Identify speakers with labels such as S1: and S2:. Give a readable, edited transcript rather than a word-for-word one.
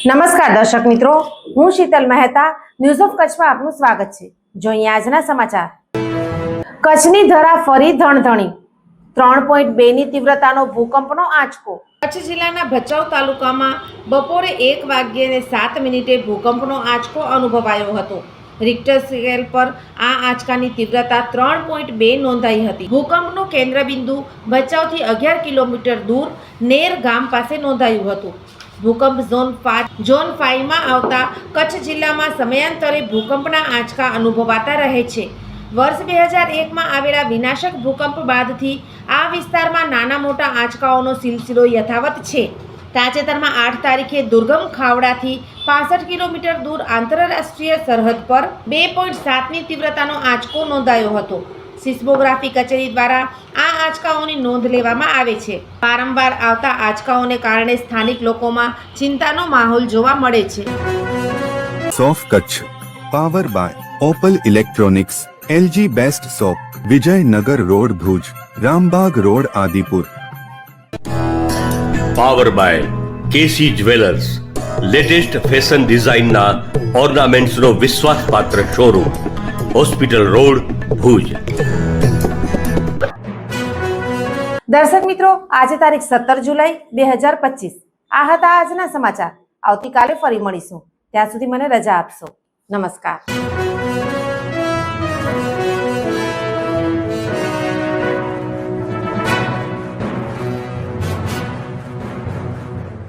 S1: નમસ્કાર દર્શક મિત્રો, હું શીતલ મહેતા ન્યૂઝ ઓફ કચ્છમાં આપનું સ્વાગત છે। જોઈએ આજના સમાચાર। કચ્છની ધરા ફરી ધણધણી। 3.2 ની તીવ્રતાનો ભૂકંપનો આંચકો। કચ્છ જિલ્લાના ભચાઉ તાલુકામાં બપોરે 1:07 ભૂકંપનો આંચકો અનુભવાયો હતો। રિક્ટર સ્કેલ પર આ આંચકાની તીવ્રતા 3.2 નોંધાઈ હતી। ભૂકંપનું કેન્દ્રબિંદુ ભચાઉથી 11 કિલોમીટર દૂર નેર ગામ પાસે નોંધાયું હતું। ભૂકંપ ઝોન 5 માં આવતા કચ્છ જિલ્લામાં સમયાંતરે ભૂકંપના આંચકા અનુભવાતા રહે છે। વર્ષ 2001માં આવેલા વિનાશક ભૂકંપ બાદથી આ વિસ્તારમાં નાના મોટા આંચકાઓનો સિલસિલો યથાવત છે। તાજેતરમાં 8 તારીખે દુર્ગમ ખાવડાથી 65 કિલોમીટર દૂર આંતરરાષ્ટ્રીય સરહદ પર 2.7ની તીવ્રતાનો આંચકો નોંધાયો હતો। સિસ્મોગ્રાફી કચેરી દ્વારા આ આંચકાઓની નોંધ લેવામાં આવે છે। વારંવાર આવતા આંચકાઓને કારણે સ્થાનિક લોકોમાં ચિંતાનો માહોલ જોવા મળે છે।
S2: સોફ Kutch power by Opal electronics, LG best shop, Vijaynagar road Bhuj, Rambagh road Adipur.
S3: Power by KC jewellers, latest fashion ડિઝાઇનના ઓર્નામેન્ટ્સનો વિશ્વાસપાત્ર શોરૂમ, હોસ્પિટલ રોડ ભુજ।
S1: દર્શક મિત્રો, આજે તારીખ 17 જુલાઈ 2025 આ હતા આજના સમાચાર। આવતીકાલે ફરી મળીશું, ત્યાં સુધી મને રજા આપશો। નમસ્કાર।